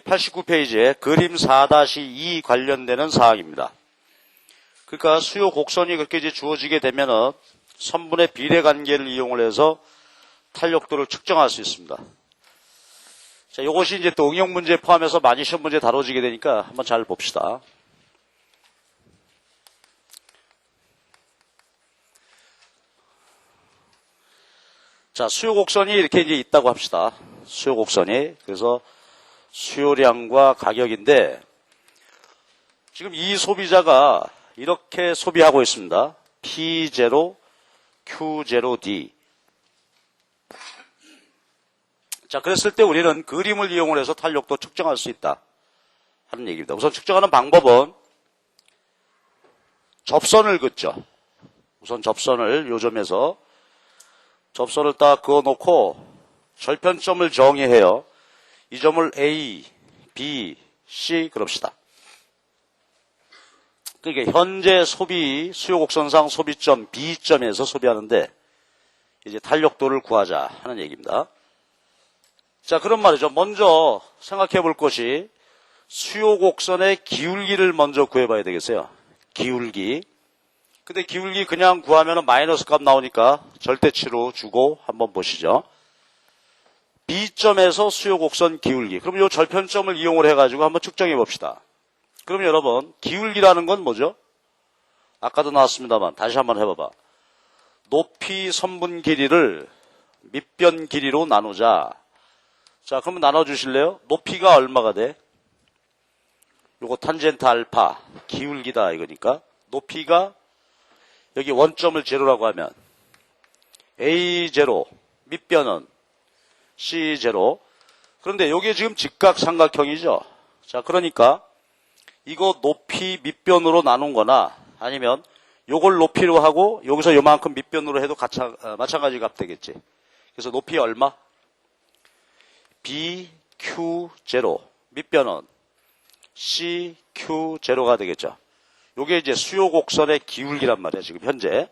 89페이지에 그림 4-2 관련되는 사항입니다. 그러니까 수요 곡선이 그렇게 이제 주어지게 되면은 선분의 비례 관계를 이용을 해서 탄력도를 측정할 수 있습니다. 자, 이것이 이제 또 응용 문제 포함해서 많이 시험 문제 다뤄지게 되니까 한번 잘 봅시다. 자, 수요 곡선이 이렇게 이제 있다고 합시다. 수요 곡선이. 그래서 수요량과 가격인데, 지금 이 소비자가 이렇게 소비하고 있습니다. P0, Q0D. 자, 그랬을 때 우리는 그림을 이용을 해서 탄력도 측정할 수 있다 하는 얘기입니다. 우선 측정하는 방법은 접선을 긋죠. 우선 접선을 요점에서 접선을 딱 그어놓고 절편점을 정의해요. 이 점을 A, B, C 그럽시다. 그러니까 현재 소비 수요곡선상 소비점 B점에서 소비하는데 이제 탄력도를 구하자 하는 얘기입니다. 자, 그런 말이죠. 먼저 생각해 볼 것이 수요곡선의 기울기를 먼저 구해봐야 되겠어요. 기울기. 근데 기울기 그냥 구하면 마이너스 값 나오니까 절대치로 주고 한번 보시죠. B점에서 수요곡선 기울기. 그럼 이 절편점을 이용을 해가지고 한번 측정해 봅시다. 그럼 여러분, 기울기라는 건 뭐죠? 아까도 나왔습니다만 다시 한번 해봐봐. 높이 선분 길이를 밑변 길이로 나누자. 자, 그러면 나눠주실래요? 높이가 얼마가 돼? 요거 탄젠트 알파, 기울기다 이거니까. 높이가 여기 원점을 제로라고 하면 A0, 밑변은 C0. 그런데 요게 지금 직각삼각형이죠. 자, 그러니까 이거 높이 밑변으로 나눈 거나 아니면 요걸 높이로 하고 여기서 요만큼 밑변으로 해도 마찬가지 값 되겠지. 그래서 높이 얼마? BQ0. 밑변은 CQ0가 되겠죠. 요게 이제 수요곡선의 기울기란 말이에요, 지금 현재.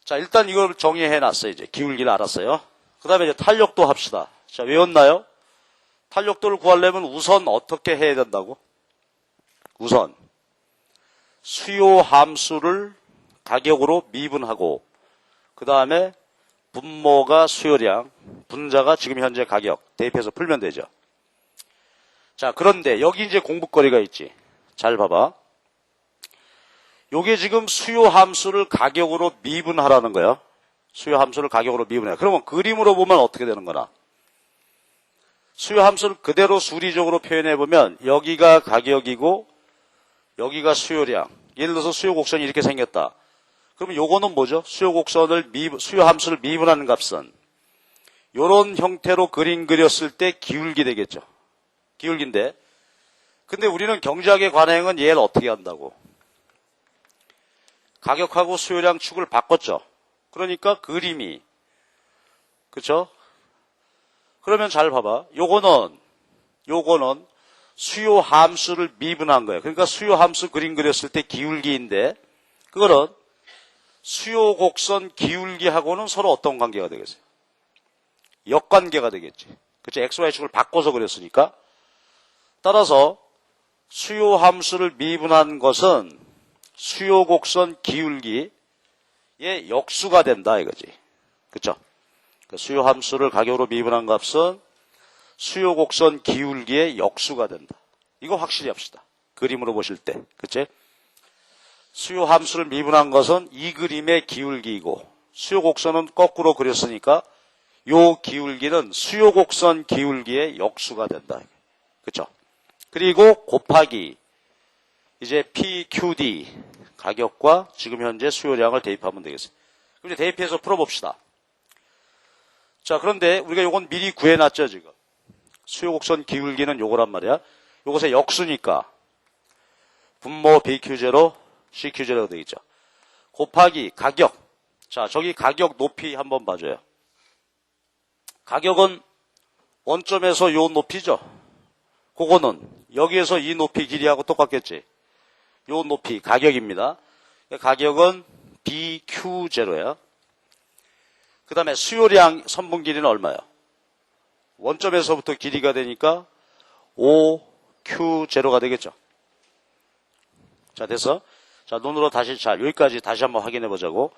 자, 일단 이걸 정의해 놨어요, 이제. 기울기를 알았어요. 그 다음에 이제 탄력도 합시다. 자, 외웠나요? 탄력도를 구하려면 우선 어떻게 해야 된다고? 우선, 수요 함수를 가격으로 미분하고, 그 다음에 분모가 수요량, 분자가 지금 현재 가격, 대입해서 풀면 되죠. 자, 그런데 여기 이제 공부거리가 있지. 잘 봐봐. 요게 지금 수요 함수를 가격으로 미분하라는 거야. 수요 함수를 가격으로 미분해. 그러면 그림으로 보면 어떻게 되는 거나? 수요 함수를 그대로 수리적으로 표현해 보면 여기가 가격이고 여기가 수요량. 예를 들어서 수요 곡선이 이렇게 생겼다. 그러면 요거는 뭐죠? 수요 함수를 미분하는 값은 요런 형태로 그림 그렸을 때 기울기 되겠죠. 기울기인데. 근데 우리는 경제학의 관행은 얘를 어떻게 한다고? 가격하고 수요량 축을 바꿨죠. 그러니까 그림이. 그쵸? 그러면 잘 봐봐. 요거는 수요 함수를 미분한 거예요. 그러니까 수요 함수 그림 그렸을 때 기울기인데 그거는 수요 곡선 기울기하고는 서로 어떤 관계가 되겠어요? 역관계가 되겠지. 그쵸? XY축을 바꿔서 그렸으니까. 따라서 수요 함수를 미분한 것은 수요 곡선 기울기의 역수가 된다 이거지. 그쵸? 수요 함수를 가격으로 미분한 값은 수요 곡선 기울기의 역수가 된다. 이거 확실히 합시다. 그림으로 보실 때. 그치? 수요 함수를 미분한 것은 이 그림의 기울기이고 수요 곡선은 거꾸로 그렸으니까 요 기울기는 수요 곡선 기울기의 역수가 된다. 그쵸? 그리고 곱하기 이제 PQD 가격과 지금 현재 수요량을 대입하면 되겠어요. 그럼 이제 대입해서 풀어봅시다. 자, 그런데 우리가 요건 미리 구해놨죠, 지금. 수요곡선 기울기는 요거란 말이야. 요것의 역수니까 분모 BQ0, CQ0가 되겠죠. 곱하기 가격. 자, 저기 가격 높이 한번 봐줘요. 가격은 원점에서 요 높이죠. 그거는 여기에서 이 높이 길이하고 똑같겠지. 요 높이 가격입니다. 가격은 BQ0예요. 그 다음에 수요량 선분 길이는 얼마예요? 원점에서부터 길이가 되니까 OQ0가 되겠죠. 자, 됐어? 자, 눈으로 다시, 자, 여기까지 다시 한번 확인해 보자고.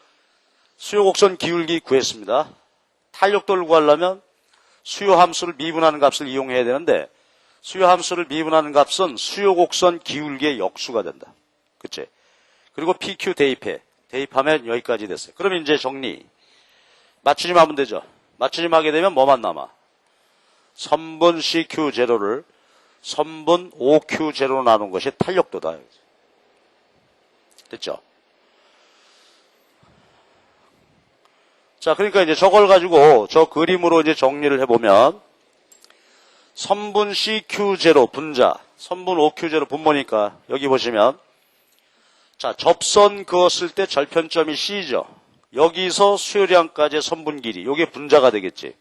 수요 곡선 기울기 구했습니다. 탄력도를 구하려면 수요 함수를 미분하는 값을 이용해야 되는데, 수요 함수를 미분하는 값은 수요 곡선 기울기의 역수가 된다. 그치? 그리고 PQ 대입해. 대입하면 여기까지 됐어요. 그럼 이제 정리. 맞추심 하면 되죠. 맞추심 하게 되면 뭐만 남아? 선분 CQ0를 선분 OQ0로 나눈 것이 탄력도다. 됐죠? 자, 그러니까 이제 저걸 가지고 저 그림으로 이제 정리를 해보면 선분 CQ0 분자, 선분 OQ0 분모니까 여기 보시면 자, 접선 그었을 때 절편점이 C죠. 여기서 수요량까지의 선분 길이, 요게 분자가 되겠지.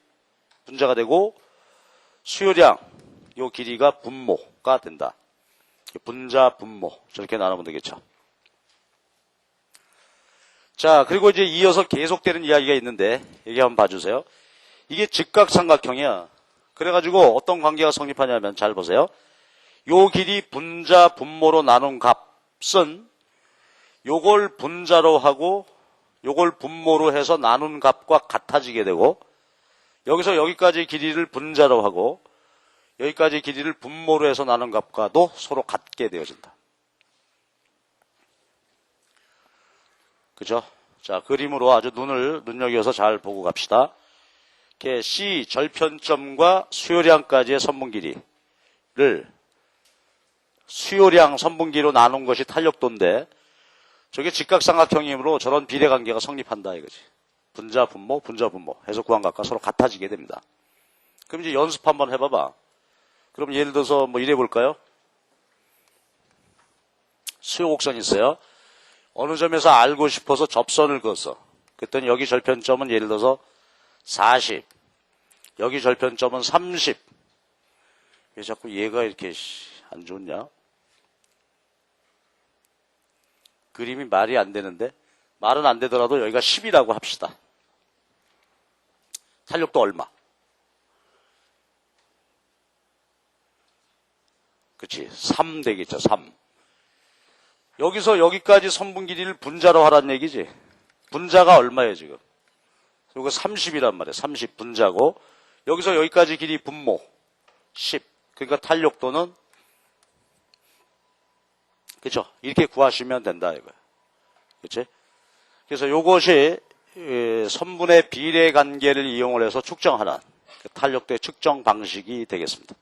분자가 되고 수요량, 요 길이가 분모가 된다. 분자, 분모 저렇게 나누면 되겠죠. 자, 그리고 이제 이어서 계속되는 이야기가 있는데 여기 한번 봐주세요. 이게 직각삼각형이야. 그래가지고 어떤 관계가 성립하냐면 잘 보세요. 요 길이 분자, 분모로 나눈 값은 요걸 분자로 하고 요걸 분모로 해서 나눈 값과 같아지게 되고 여기서 여기까지 길이를 분자로 하고 여기까지 길이를 분모로 해서 나눈 값과도 서로 같게 되어진다. 그죠? 자, 그림으로 아주 눈여겨서 잘 보고 갑시다. 이렇게 C 절편점과 수요량까지의 선분 길이를 수요량 선분 길이로 나눈 것이 탄력도인데 저게 직각삼각형이므로 저런 비례관계가 성립한다 이거지. 분자, 분모, 분자, 분모 해서 구한 값과 서로 같아지게 됩니다. 그럼 이제 연습 한번 해봐봐. 그럼 예를 들어서 뭐 이래 볼까요? 수요 곡선이 있어요. 어느 점에서 알고 싶어서 접선을 그었어. 그랬더니 여기 절편점은 예를 들어서 40. 여기 절편점은 30. 왜 자꾸 얘가 이렇게 안 좋냐? 그림이 말이 안 되는데 말은 안 되더라도 여기가 10이라고 합시다. 탄력도 얼마? 그치? 3 되겠죠. 3. 여기서 여기까지 선분 길이를 분자로 하라는 얘기지. 분자가 얼마예요 지금? 이거 30이란 말이에요. 30 분자고 여기서 여기까지 길이 분모 10. 그러니까 탄력도는 그렇죠? 이렇게 구하시면 된다 이거예요. 그렇지? 그래서 요것이 선분의 비례 관계를 이용을 해서 측정하는 탄력도의 측정 방식이 되겠습니다.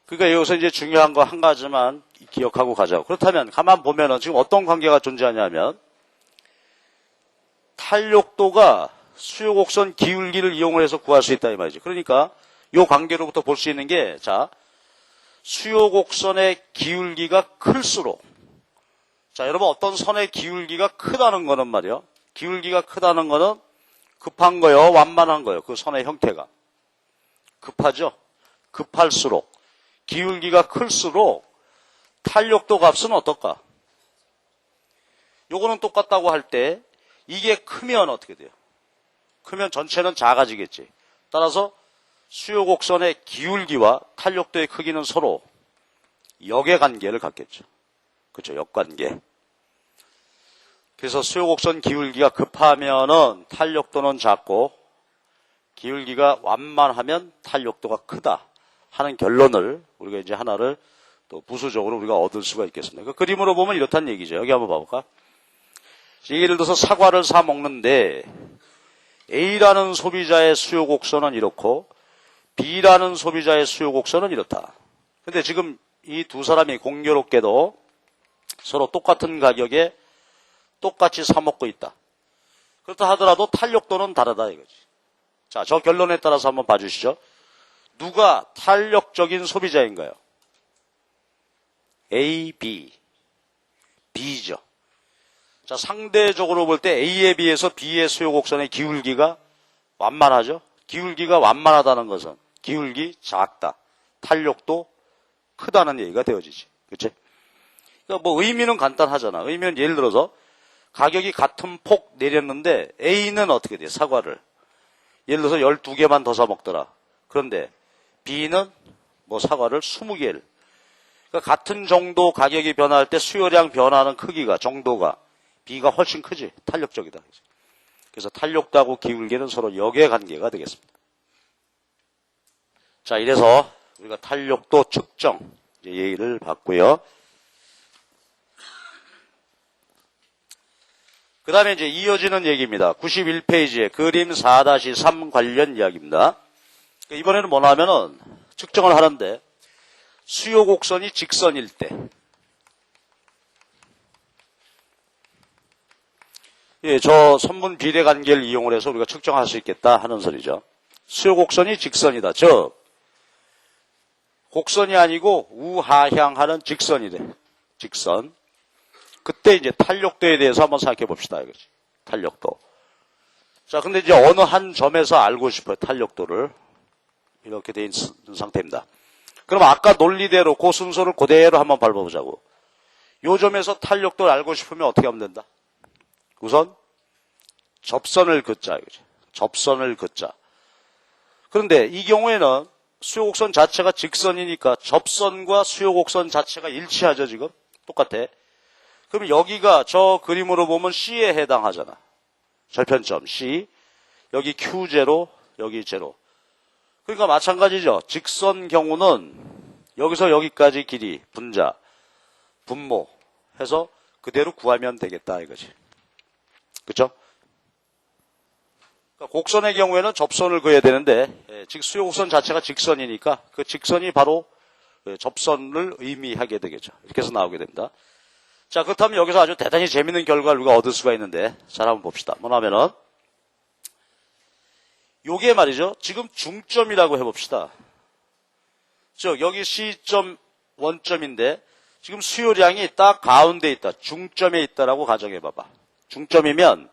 그러니까 여기서 이제 중요한 거 한 가지만 기억하고 가자고. 그렇다면 가만 보면은 지금 어떤 관계가 존재하냐면 탄력도가 수요 곡선 기울기를 이용을 해서 구할 수 있다 이 말이죠. 그러니까 요 관계로부터 볼 수 있는 게 자, 수요 곡선의 기울기가 클수록 자, 여러분 어떤 선의 기울기가 크다는 거는 말이요. 기울기가 크다는 거는 급한 거요, 완만한 거요. 그 선의 형태가 급하죠. 급할수록 기울기가 클수록 탄력도 값은 어떨까? 요거는 똑같다고 할 때 이게 크면 어떻게 돼요? 크면 전체는 작아지겠지. 따라서 수요 곡선의 기울기와 탄력도의 크기는 서로 역의 갖겠죠. 그렇죠? 역관계. 그래서 수요 곡선 기울기가 급하면은 탄력도는 작고 기울기가 완만하면 탄력도가 크다 하는 결론을 우리가 이제 하나를 또 부수적으로 우리가 얻을 수가 있겠습니다. 그 그림으로 보면 이렇다는 얘기죠. 여기 한번 봐볼까? 예를 들어서 사과를 사 먹는데 A라는 소비자의 수요 곡선은 이렇고 B라는 소비자의 수요 곡선은 이렇다. 근데 지금 이 두 사람이 공교롭게도 서로 똑같은 가격에 똑같이 사 먹고 있다. 그렇다 하더라도 탄력도는 다르다 이거지. 자, 저 결론에 따라서 한번 봐주시죠. 누가 탄력적인 소비자인가요? A, B. B죠. 자, 상대적으로 볼 때 A에 비해서 B의 수요 곡선의 기울기가 완만하죠. 기울기가 완만하다는 것은 기울기 작다. 탄력도 크다는 얘기가 되어지지. 그치? 그러니까 뭐 의미는 간단하잖아. 의미는 예를 들어서 가격이 같은 폭 내렸는데 A는 어떻게 돼? 사과를. 예를 들어서 12개만 더 사 먹더라. 그런데 B는 뭐 사과를 20개를. 그러니까 같은 정도 가격이 변화할 때 수요량 변화하는 크기가, 정도가, B가 훨씬 크지. 탄력적이다. 그래서 탄력도하고 기울기는 서로 역의 관계가 되겠습니다. 자, 이래서 우리가 탄력도 측정 이제 예의를 봤고요. 그 다음에 이제 이어지는 얘기입니다. 91페이지에 그림 4-3 관련 이야기입니다. 이번에는 뭐냐면은 측정을 하는데 수요 곡선이 직선일 때, 예, 저 선분 비례 관계를 이용을 해서 우리가 측정할 수 있겠다 하는 소리죠. 수요 곡선이 직선이다. 즉 곡선이 아니고 우하향하는 직선이 돼. 직선. 그때 이제 탄력도에 대해서 한번 생각해 봅시다. 이거지. 탄력도. 자, 근데 이제 어느 한 점에서 알고 싶어요. 탄력도를. 이렇게 돼 있는 상태입니다. 그럼 아까 논리대로 그 순서를 그대로 한번 밟아보자고. 요 점에서 탄력도를 알고 싶으면 어떻게 하면 된다? 우선 접선을 긋자. 이거지. 접선을 긋자. 그런데 이 경우에는 수요곡선 자체가 직선이니까 접선과 수요곡선 자체가 일치하죠, 지금? 똑같아. 그럼 여기가 저 그림으로 보면 C에 해당하잖아. 절편점 C. 여기 Q0, 여기 0. 그러니까 마찬가지죠. 직선 경우는 여기서 여기까지 길이, 분자, 분모 해서 그대로 구하면 되겠다 이거지. 그렇죠? 그러니까 곡선의 경우에는 접선을 그어야 되는데 수요곡선 자체가 직선이니까 그 직선이 바로 접선을 의미하게 되겠죠. 이렇게 해서 나오게 됩니다. 자, 그렇다면 여기서 아주 대단히 재밌는 결과를 우리가 얻을 수가 있는데 잘 한번 봅시다. 뭐냐면은 요게 말이죠. 지금 중점이라고 해봅시다. 즉 여기 C점 원점인데 지금 수요량이 딱 가운데 있다. 중점에 있다라고 가정해봐봐. 중점이면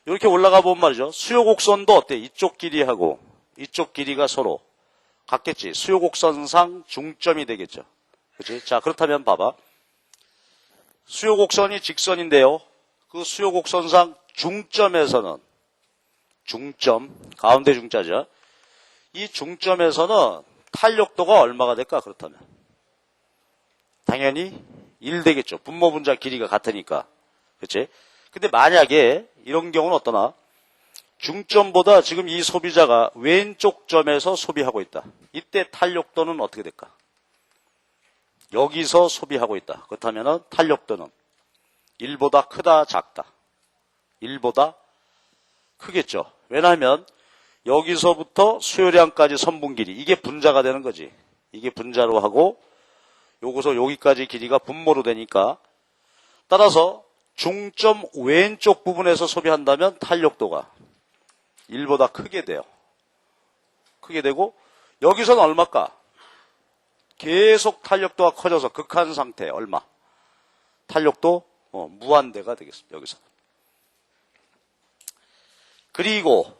이렇게 올라가 보면 말이죠. 수요곡선도 어때? 이쪽 길이하고 이쪽 길이가 서로 같겠지. 수요곡선상 중점이 되겠죠. 그렇지? 자, 그렇다면 봐봐. 수요곡선이 직선인데요. 그 수요곡선상 중점에서는 중점, 가운데 중자죠. 이 중점에서는 탄력도가 얼마가 될까? 그렇다면 당연히 1 되겠죠. 분모 분자 길이가 같으니까. 그렇지? 근데 만약에 이런 경우는 어떠나? 중점보다 지금 이 소비자가 왼쪽 점에서 소비하고 있다. 이때 탄력도는 어떻게 될까? 여기서 소비하고 있다. 그렇다면 탄력도는 1보다 크다, 작다? 1보다 크겠죠. 왜냐하면 여기서부터 수요량까지 선분 길이, 이게 분자가 되는 거지. 이게 분자로 하고 요거서 여기까지 길이가 분모로 되니까 따라서 중점 왼쪽 부분에서 소비한다면 탄력도가 1보다 크게 돼요. 크게 되고 여기서는 얼마일까? 계속 탄력도가 커져서 극한 상태 얼마? 탄력도 무한대가 되겠습니다. 여기서. 그리고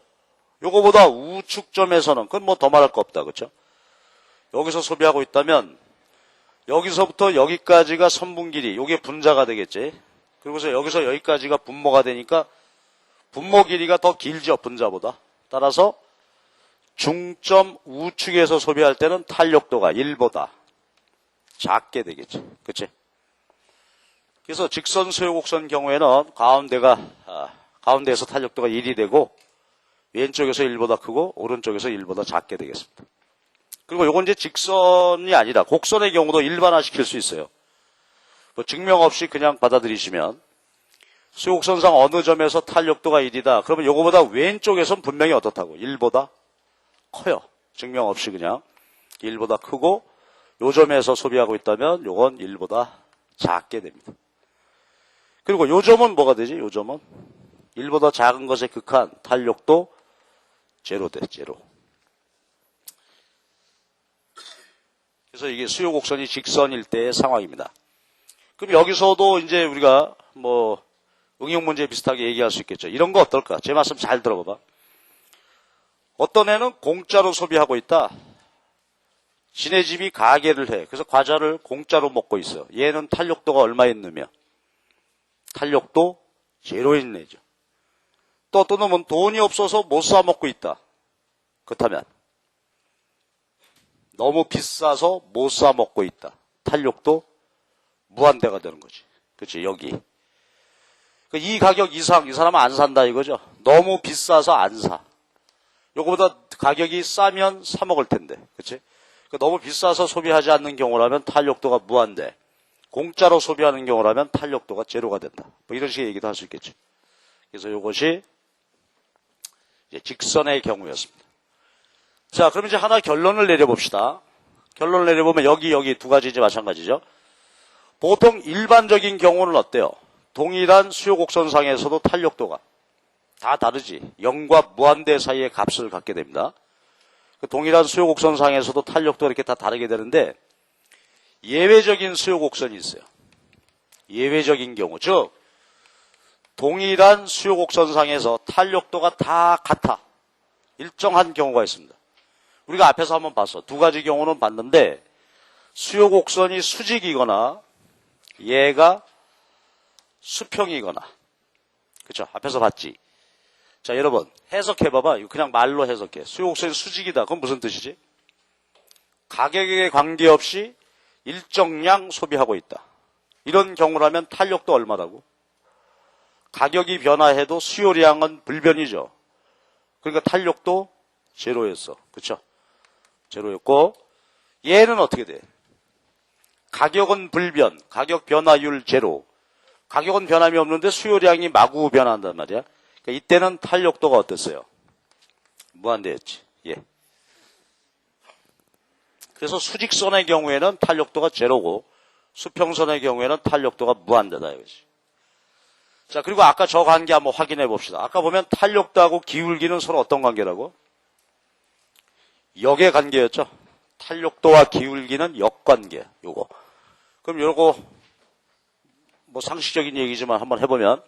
요거보다 우측점에서는 그건 뭐 더 말할 거 없다. 그렇죠? 여기서 소비하고 있다면 여기서부터 여기까지가 선분 길이, 요게 분자가 되겠지. 그리고서 여기서 여기까지가 분모가 되니까 분모 길이가 더 길죠. 분자보다. 따라서 중점 우측에서 소비할 때는 탄력도가 1보다 작게 되겠지. 그치? 그래서 직선 수요곡선 경우에는 가운데에서 탄력도가 1이 되고 왼쪽에서 1보다 크고 오른쪽에서 1보다 작게 되겠습니다. 그리고 요건 이제 직선이 아니라 곡선의 경우도 일반화시킬 수 있어요. 뭐 증명 없이 그냥 받아들이시면 수요곡선상 어느 점에서 탄력도가 1이다. 그러면 요거보다 왼쪽에선 분명히 어떻다고? 1보다 커요. 증명 없이 그냥 1보다 크고 요 점에서 소비하고 있다면 요건 1보다 작게 됩니다. 그리고 요 점은 뭐가 되지? 요 점은 1보다 작은 것에 극한 탄력도 제로 돼. 제로. 그래서 이게 수요곡선이 직선일 때의 상황입니다. 그럼 여기서도 이제 우리가 뭐 응용 문제 비슷하게 얘기할 수 있겠죠. 이런 거 어떨까? 제 말씀 잘 들어봐봐. 어떤 애는 공짜로 소비하고 있다. 지네 집이 가게를 해. 그래서 과자를 공짜로 먹고 있어. 얘는 탄력도가 얼마 있느며? 탄력도 제로인 애죠. 또 어떤 놈은 돈이 없어서 못 사 먹고 있다. 그렇다면 너무 비싸서 못 사 먹고 있다. 탄력도 무한대가 되는 거지. 그렇지, 여기. 이 가격 이상 이 사람은 안 산다 이거죠. 너무 비싸서 안 사. 요거보다 가격이 싸면 사 먹을 텐데. 그렇지? 너무 비싸서 소비하지 않는 경우라면 탄력도가 무한대. 공짜로 소비하는 경우라면 탄력도가 제로가 된다. 뭐 이런 식의 얘기도 할 수 있겠죠. 그래서 이것이 이제 직선의 경우였습니다. 자, 그럼 이제 하나 결론을 내려봅시다. 결론을 내려보면 여기 두 가지 이제 마찬가지죠. 보통 일반적인 경우는 어때요? 동일한 수요 곡선상에서도 탄력도가 다 다르지. 0과 무한대 사이의 값을 갖게 됩니다. 동일한 수요 곡선상에서도 탄력도가 이렇게 다 다르게 되는데 예외적인 수요 곡선이 있어요. 예외적인 경우, 즉 동일한 수요 곡선상에서 탄력도가 다 같아. 일정한 경우가 있습니다. 우리가 앞에서 한번 봤어. 두 가지 경우는 봤는데 수요 곡선이 수직이거나 얘가 수평이거나, 그렇죠? 앞에서 봤지. 자, 여러분 해석해봐봐. 이거 그냥 말로 해석해. 수요 곡선이 수직이다. 그건 무슨 뜻이지? 가격에 관계없이 일정량 소비하고 있다. 이런 경우라면 탄력도 얼마라고? 가격이 변화해도 수요량은 불변이죠. 그러니까 탄력도 제로였어. 그렇죠? 제로였고, 얘는 어떻게 돼? 가격은 불변, 가격 변화율 제로. 가격은 변함이 없는데 수요량이 마구 변화한단 말이야. 그러니까 이때는 탄력도가 어땠어요? 무한대였지. 예. 그래서 수직선의 경우에는 탄력도가 제로고 수평선의 경우에는 탄력도가 무한대다 이거지. 자, 그리고 아까 저 관계 한번 확인해 봅시다. 아까 보면 탄력도하고 기울기는 서로 어떤 관계라고? 역의 관계였죠. 탄력도와 기울기는 역관계. 요거. 그럼 요거 뭐 상식적인 얘기지만 한번 해보면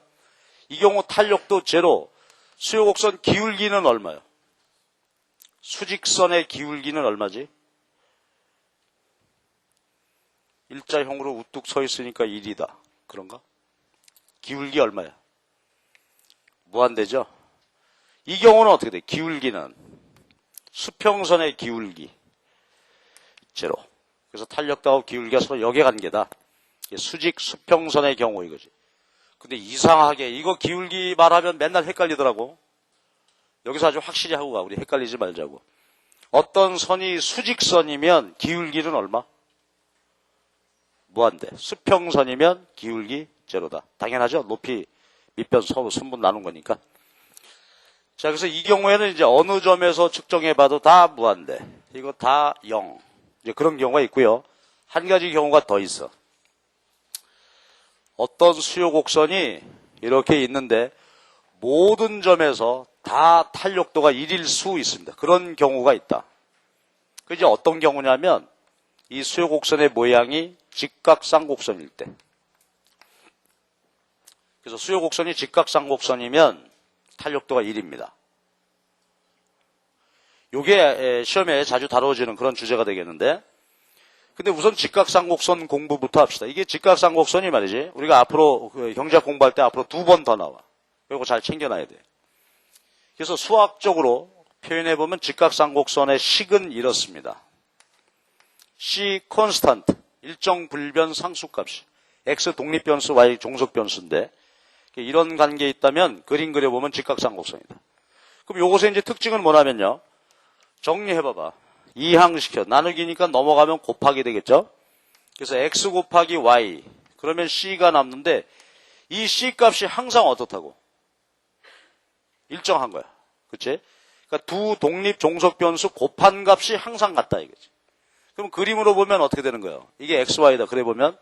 이 경우 탄력도 제로, 수요곡선 기울기는 얼마요? 수직선의 기울기는 얼마지? 일자형으로 우뚝 서 있으니까 1이다. 그런가? 기울기 얼마야? 무한대죠? 이 경우는 어떻게 돼? 기울기는 수평선의 기울기 제로. 그래서 탄력도하고 기울기가 서로 역의 관계다. 수직 수평선의 경우 이거지. 근데 이상하게 이거 기울기 말하면 맨날 헷갈리더라고. 여기서 아주 확실히 하고 가. 우리 헷갈리지 말자고. 어떤 선이 수직선이면 기울기는 얼마? 무한대. 수평선이면 기울기 제로다. 당연하죠. 높이 밑변 서로 순분 나눈 거니까. 자, 그래서 이 경우에는 이제 어느 점에서 측정해봐도 다 무한대. 이거 다 0. 이제 그런 경우가 있고요. 한 가지 경우가 더 있어. 어떤 수요 곡선이 이렇게 있는데 모든 점에서 다 탄력도가 1일 수 있습니다. 그런 경우가 있다. 그 이제 어떤 경우냐면 이 수요 곡선의 모양이 직각쌍곡선일 때. 그래서 수요 곡선이 직각쌍곡선이면 탄력도가 1입니다. 요게 시험에 자주 다뤄지는 그런 주제가 되겠는데, 근데 우선 직각쌍곡선 공부부터 합시다. 이게 직각쌍곡선이 말이지, 우리가 앞으로 경제학 공부할 때 앞으로 2번 더 나와. 이거 잘 챙겨놔야 돼. 그래서 수학적으로 표현해보면 직각쌍곡선의 식은 이렇습니다. C 콘스탄트, 일정 불변 상수값이 X 독립변수, Y 종속변수인데 이런 관계에 있다면 그림 그려보면 직각쌍곡선이다. 그럼 요것의 이제 특징은 뭐냐면요. 정리해봐봐. 이항시켜. 나누기니까 넘어가면 곱하기 되겠죠? 그래서 X 곱하기 Y. 그러면 C가 남는데 이 C 값이 항상 어떻다고? 일정한 거야. 그치? 그러니까 두 독립 종속변수 곱한 값이 항상 같다 이거지. 그럼 그림으로 보면 어떻게 되는 거예요? 이게 XY다. 그래 보면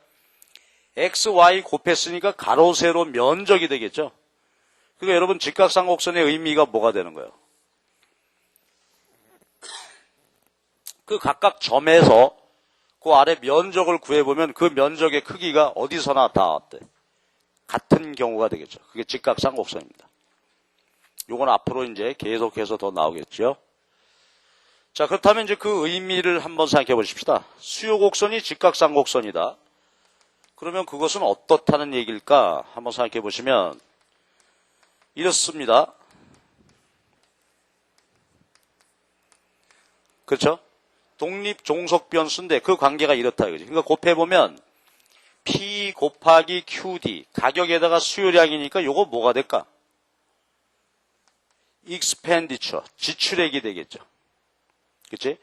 XY 곱했으니까 가로 세로 면적이 되겠죠? 그러니까 여러분 직각쌍곡선의 의미가 뭐가 되는 거예요? 그 각각 점에서 그 아래 면적을 구해보면 그 면적의 크기가 어디서나 다 어때? 같은 경우가 되겠죠. 그게 직각쌍곡선입니다. 요건 앞으로 이제 계속해서 더 나오겠죠. 자, 그렇다면 이제 그 의미를 한번 생각해 보십시다. 수요곡선이 직각쌍곡선이다. 그러면 그것은 어떻다는 얘기일까? 한번 생각해 보시면 이렇습니다. 그렇죠? 독립 종속 변수인데 그 관계가 이렇다 이거지. 그러니까 곱해보면 P 곱하기 QD 가격에다가 수요량이니까 요거 뭐가 될까? expenditure 지출액이 되겠죠. 그치?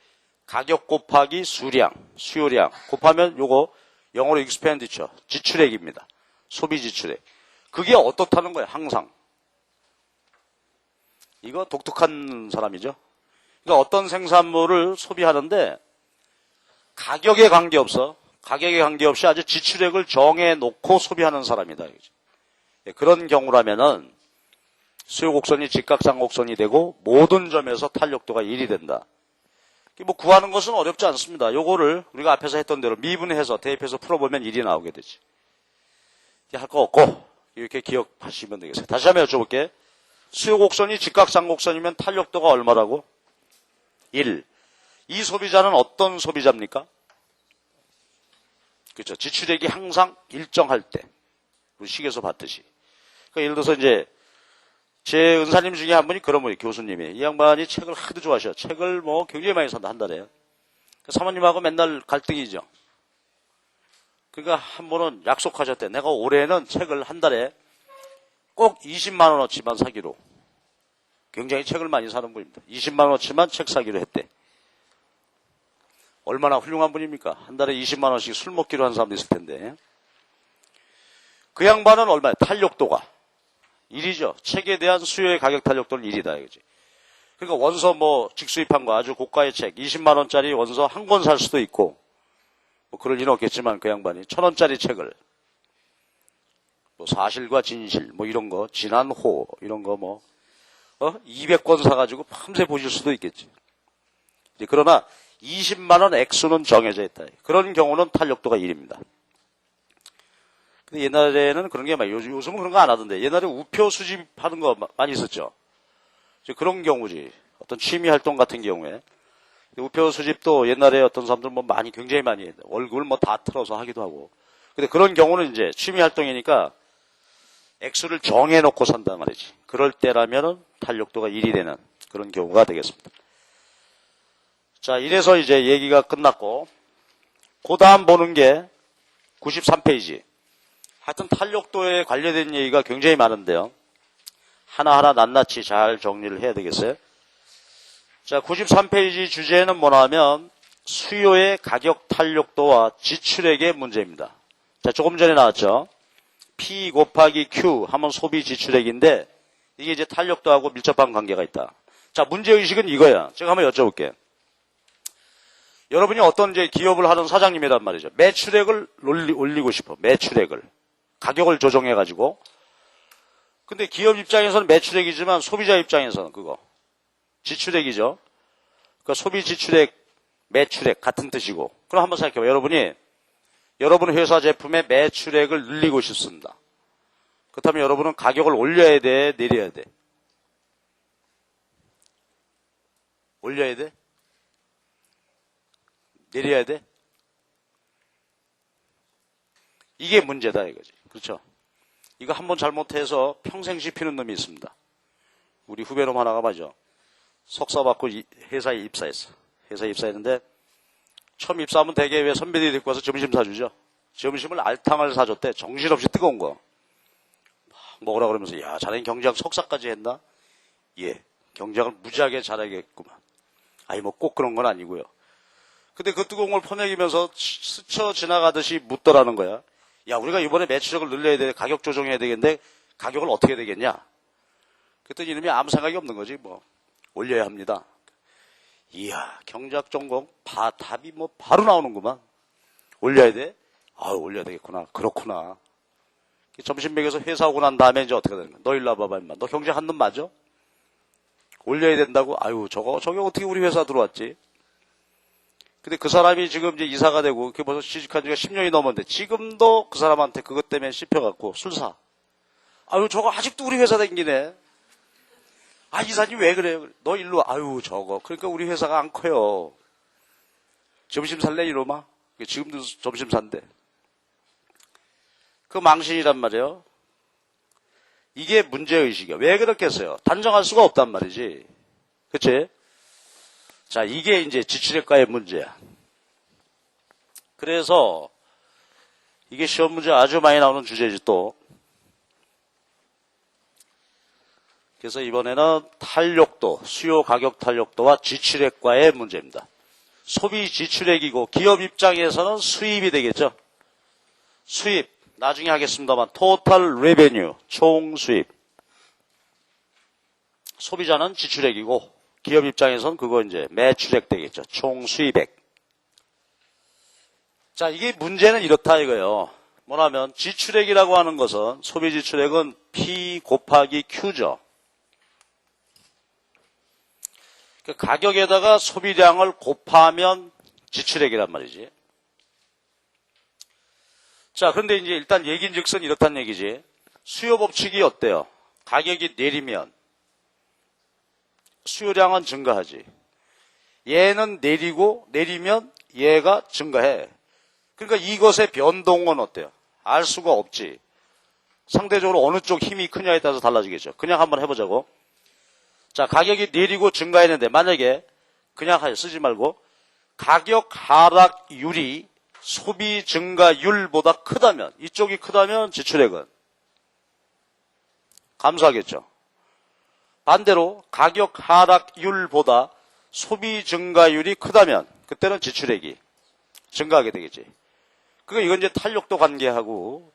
가격 곱하기 수량, 수요량 곱하면 요거 영어로 expenditure 지출액입니다. 소비 지출액. 그게 어떻다는 거예요, 항상. 이거 독특한 사람이죠. 그러니까 어떤 생산물을 소비하는데 가격에 관계없어. 가격에 관계없이 아주 지출액을 정해놓고 소비하는 사람이다. 그런 경우라면은 수요 곡선이 직각상 곡선이 되고 모든 점에서 탄력도가 1이 된다. 뭐 구하는 것은 어렵지 않습니다. 요거를 우리가 앞에서 했던 대로 미분해서 대입해서 풀어보면 1이 나오게 되지. 할 거 없고 이렇게 기억하시면 되겠어요. 다시 한번 여쭤볼게. 수요 곡선이 직각상 곡선이면 탄력도가 얼마라고? 1. 이 소비자는 어떤 소비자입니까? 그렇죠. 지출액이 항상 일정할 때. 우리 식에서 봤듯이. 그러니까 예를 들어서 이제 제 은사님 중에 한 분이 그런 분이 교수님이 이 양반이 책을 하도 좋아하셔. 책을 뭐 굉장히 많이 산다 한 달에. 사모님하고 맨날 갈등이죠. 그러니까 한 번은 약속하셨대. 내가 올해는 책을 한 달에 꼭 20만 원어치만 사기로. 굉장히 책을 많이 사는 분입니다. 20만 원어치만 책 사기로 했대. 얼마나 훌륭한 분입니까? 한 달에 20만 원씩 술 먹기로 한 사람도 있을 텐데. 그 양반은 얼마야? 탄력도가 1이죠. 책에 대한 수요의 가격 탄력도는 1이다. 이거지. 그러니까 원서 뭐 직수입한 거 아주 고가의 책 20만 원짜리 원서 한 권 살 수도 있고 뭐 그럴 일은 없겠지만 그 양반이 1,000원짜리 책을 뭐 사실과 진실 뭐 이런 거 진한호 이런 거 뭐 200권 사가지고 밤새 보실 수도 있겠지. 이제 그러나 20만 원 액수는 정해져 있다. 그런 경우는 탄력도가 1입니다. 근데 옛날에는 그런 게 많이, 요즘은 그런 거 안 하던데, 옛날에 우표 수집하는 거 많이 있었죠. 그런 경우지. 어떤 취미 활동 같은 경우에. 우표 수집도 옛날에 어떤 사람들 뭐 많이, 굉장히 많이 했는데, 월급을 뭐 다 틀어서 하기도 하고. 근데 그런 경우는 이제 취미 활동이니까 액수를 정해놓고 산단 말이지. 그럴 때라면은 탄력도가 1이 되는 그런 경우가 되겠습니다. 자, 이래서 이제 얘기가 끝났고, 그 다음 보는 게 93페이지. 하여튼 탄력도에 관련된 얘기가 굉장히 많은데요. 하나하나 낱낱이 잘 정리를 해야 되겠어요. 자, 93페이지 주제는 뭐냐면 수요의 가격 탄력도와 지출액의 문제입니다. 자, 조금 전에 나왔죠. P 곱하기 Q 하면 소비 지출액인데 이게 이제 탄력도하고 밀접한 관계가 있다. 자, 문제의식은 이거야. 제가 한번 여쭤볼게요. 여러분이 어떤 이제 기업을 하는 사장님이란 말이죠. 매출액을 올리고 싶어. 매출액을. 가격을 조정해가지고. 근데 기업 입장에서는 매출액이지만 소비자 입장에서는 그거. 지출액이죠. 그러니까 소비 지출액, 매출액 같은 뜻이고. 그럼 한번 생각해봐. 여러분 회사 제품의 매출액을 늘리고 싶습니다. 그렇다면 여러분은 가격을 올려야 돼, 내려야 돼? 올려야 돼? 내려야 돼? 이게 문제다 이거지. 그렇죠? 이거 한번 잘못해서 평생 씹히는 놈이 있습니다. 우리 후배놈 하나가 말이죠. 석사 받고 회사에 입사했어. 회사에 입사했는데 처음 입사하면 대개 왜 선배들이 데리고 와서 점심 사주죠. 점심을 알탕을 사줬대. 정신없이 뜨거운 거. 먹으라 그러면서 야 자네 경제학 석사까지 했나? 예. 경제학을 무지하게 잘하겠구만. 아니 뭐 꼭 그런 건 아니고요. 근데 그 뜨거운 걸 퍼내기면서 스쳐 지나가듯이 묻더라는 거야. 야, 우리가 이번에 매출액을 늘려야 돼. 가격 조정해야 되겠는데 가격을 어떻게 해야 되겠냐? 그랬더니 이놈이 아무 생각이 없는 거지. 뭐 올려야 합니다. 이야, 경제학 전공 답이 뭐 바로 나오는구만. 올려야 돼? 아유, 올려야 되겠구나. 그렇구나. 점심 먹여서 회사 오고 난 다음에 이제 어떻게 되는 거야? 너 일로 와봐봐, 임마. 너 경제학 한 놈 맞아? 올려야 된다고? 아유, 저게 어떻게 우리 회사 들어왔지? 근데 그 사람이 지금 이제 이사가 되고, 그게 벌써 취직한 지가 10년이 넘었는데, 지금도 그 사람한테 그것 때문에 씹혀갖고 술 사. 아유, 저거 아직도 우리 회사 다니네. 아, 이사님 왜 그래요? 너 일로 와. 아유, 저거. 그러니까 우리 회사가 안 커요. 점심 살래, 이놈아? 지금도 점심 산대. 그 망신이란 말이에요. 이게 문제의식이야. 왜 그렇겠어요? 단정할 수가 없단 말이지. 그치? 자, 이게 이제 지출액과의 문제야. 그래서 이게 시험 문제 아주 많이 나오는 주제지 또. 그래서 이번에는 탄력도, 수요 가격 탄력도와 지출액과의 문제입니다. 소비 지출액이고 기업 입장에서는 수입이 되겠죠. 수입, 나중에 하겠습니다만 토탈 레베뉴, 총 수입. 소비자는 지출액이고 기업 입장에서는 그거 이제 매출액 되겠죠. 총 수입액. 자, 이게 문제는 이렇다 이거예요. 뭐냐면 지출액이라고 하는 것은 소비 지출액은 P 곱하기 Q죠. 그 가격에다가 소비량을 곱하면 지출액이란 말이지. 자, 그런데 이제 일단 얘기인즉슨 이렇단 얘기지. 수요 법칙이 어때요? 가격이 내리면 수요량은 증가하지. 얘는 내리면 얘가 증가해. 그러니까 이것의 변동은 어때요? 알 수가 없지. 상대적으로 어느 쪽 힘이 크냐에 따라서 달라지겠죠. 그냥 한번 해보자고. 자, 가격이 내리고 증가했는데 만약에 그냥 쓰지 말고 가격 하락률이 소비 증가율보다 크다면, 이쪽이 크다면 지출액은 감소하겠죠. 반대로 가격 하락률보다 소비 증가율이 크다면 그때는 지출액이 증가하게 되겠지. 이건 이제 탄력도 관계하고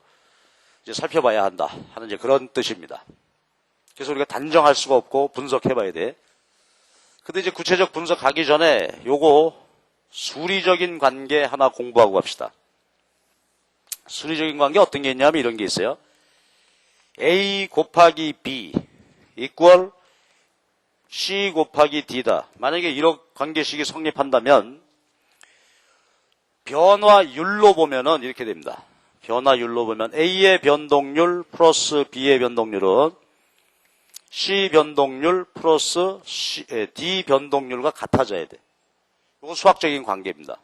이제 살펴봐야 한다 하는 이제 그런 뜻입니다. 그래서 우리가 단정할 수가 없고 분석해봐야 돼. 근데 이제 구체적 분석하기 전에 요거 수리적인 관계 하나 공부하고 갑시다. 수리적인 관계 어떤 게 있냐면 이런 게 있어요. A 곱하기 B equal C 곱하기 D다. 만약에 이런 관계식이 성립한다면 변화율로 보면은 이렇게 됩니다. 변화율로 보면 A의 변동률 플러스 B의 변동률은 C 변동률 플러스 D 변동률과 같아져야 돼. 이건 수학적인 관계입니다.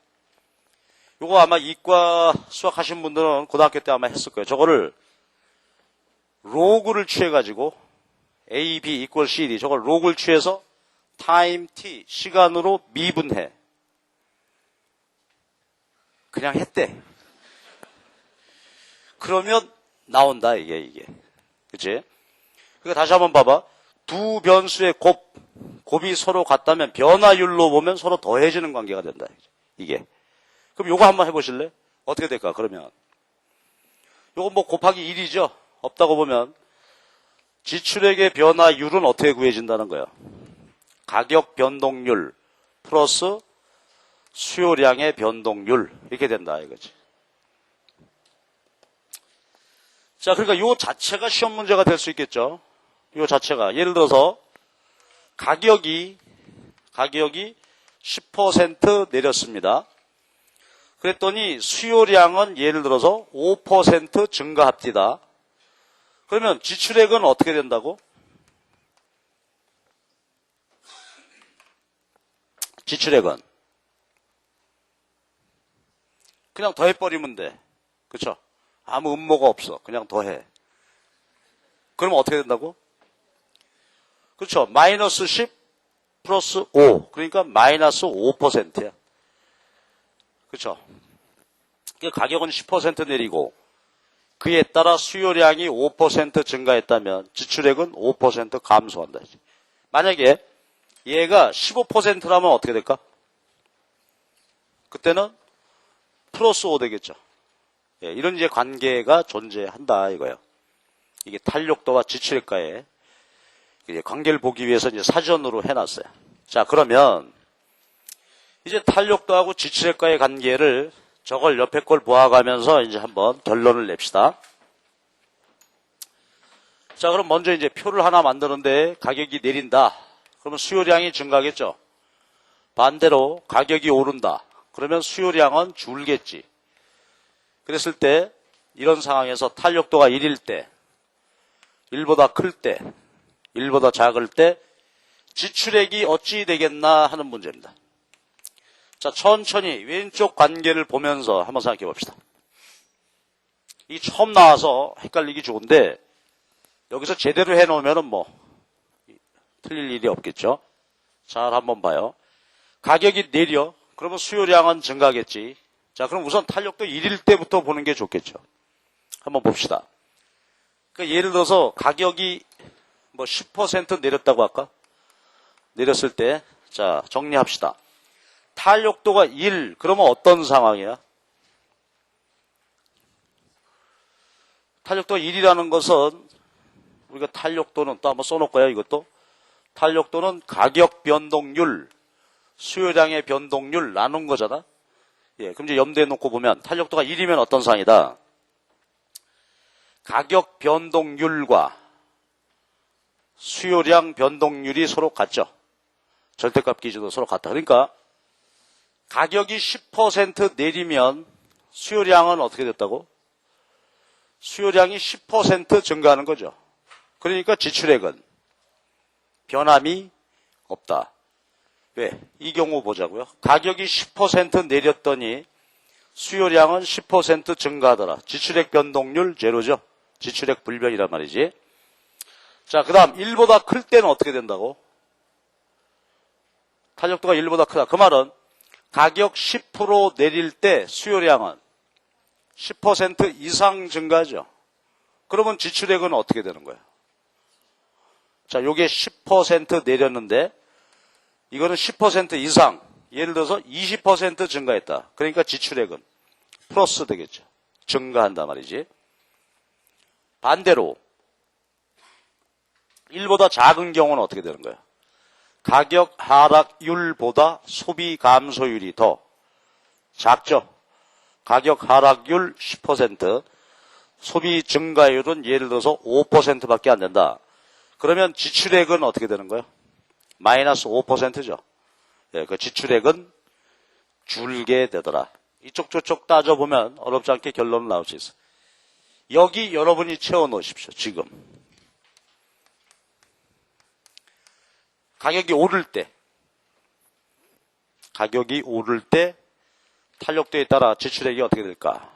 이거 아마 이과 수학하신 분들은 고등학교 때 아마 했을 거예요. 저거를 로그를 취해가지고 A, B equal CD 저걸 로그를 취해서 타임 T 시간으로 미분해. 그냥 했대. 그러면 나온다 이게. 그치? 그러니까 다시 한번 봐봐. 두 변수의 곱이 서로 같다면 변화율로 보면 서로 더해지는 관계가 된다. 이게. 그럼 요거 한번 해보실래? 어떻게 될까? 그러면 요거 뭐 곱하기 1이죠. 없다고 보면 지출액의 변화율은 어떻게 구해진다는 거예요? 가격 변동률 플러스 수요량의 변동률 이렇게 된다 이거지. 자, 그러니까 요 자체가 시험 문제가 될 수 있겠죠. 요 자체가 예를 들어서 가격이 10% 내렸습니다. 그랬더니 수요량은 예를 들어서 5% 증가합니다. 그러면 지출액은 어떻게 된다고? 지출액은 그냥 더해버리면 돼. 그렇죠? 아무 음모가 없어. 그냥 더해. 그러면 어떻게 된다고? 그렇죠. 마이너스 10 플러스 5. 그러니까 마이너스 5%야. 그렇죠. 가격은 10% 내리고 그에 따라 수요량이 5% 증가했다면 지출액은 5% 감소한다. 만약에 얘가 15%라면 어떻게 될까? 그때는 플러스 5 되겠죠. 예, 이런 이제 관계가 존재한다 이거예요. 이게 탄력도와 지출액과의 관계를 보기 위해서 이제 사전으로 해놨어요. 자, 그러면 이제 탄력도하고 지출액과의 관계를 저걸 옆에 걸 보아가면서 이제 한번 결론을 냅시다. 자, 그럼 먼저 이제 표를 하나 만드는데 가격이 내린다. 그러면 수요량이 증가하겠죠. 반대로 가격이 오른다. 그러면 수요량은 줄겠지. 그랬을 때 이런 상황에서 탄력도가 1일 때, 1보다 클 때, 1보다 작을 때 지출액이 어찌 되겠나 하는 문제입니다. 자, 천천히 왼쪽 관계를 보면서 한번 생각해 봅시다. 이 처음 나와서 헷갈리기 좋은데 여기서 제대로 해놓으면 뭐 틀릴 일이 없겠죠. 잘 한번 봐요. 가격이 내려. 그러면 수요량은 증가하겠지. 자, 그럼 우선 탄력도 1일 때부터 보는 게 좋겠죠. 한번 봅시다. 그러니까 예를 들어서 가격이 뭐 10% 내렸다고 할까? 내렸을 때, 자, 정리합시다. 탄력도가 1, 그러면 어떤 상황이야? 탄력도가 1이라는 것은 우리가 탄력도는 또 한번 써놓을까요? 이것도 탄력도는 가격 변동률, 수요량의 변동률 나눈 거잖아. 예, 그럼 이제 염두에 놓고 보면 탄력도가 1이면 어떤 상황이다? 가격 변동률과 수요량 변동률이 서로 같죠. 절대값 기준도 서로 같다. 그러니까 가격이 10% 내리면 수요량은 어떻게 됐다고? 수요량이 10% 증가하는 거죠. 그러니까 지출액은 변함이 없다. 왜? 이 경우 보자고요. 가격이 10% 내렸더니 수요량은 10% 증가하더라. 지출액 변동률 제로죠. 지출액 불변이란 말이지. 자, 그 다음 1보다 클 때는 어떻게 된다고? 탄력도가 1보다 크다. 그 말은 가격 10% 내릴 때 수요량은 10% 이상 증가하죠. 그러면 지출액은 어떻게 되는 거야? 자, 요게 10% 내렸는데 이거는 10% 이상, 예를 들어서 20% 증가했다. 그러니까 지출액은 플러스 되겠죠. 증가한단 말이지. 반대로 1보다 작은 경우는 어떻게 되는 거야? 가격 하락률보다 소비 감소율이 더 작죠. 가격 하락률 10%, 소비 증가율은 예를 들어서 5%밖에 안 된다. 그러면 지출액은 어떻게 되는 거예요? 마이너스 5%죠. 예, 그 지출액은 줄게 되더라. 이쪽 저쪽 따져보면 어렵지 않게 결론은 나올 수 있어. 여기 여러분이 채워 놓으십시오. 지금. 가격이 오를 때 탄력도에 따라 지출액이 어떻게 될까?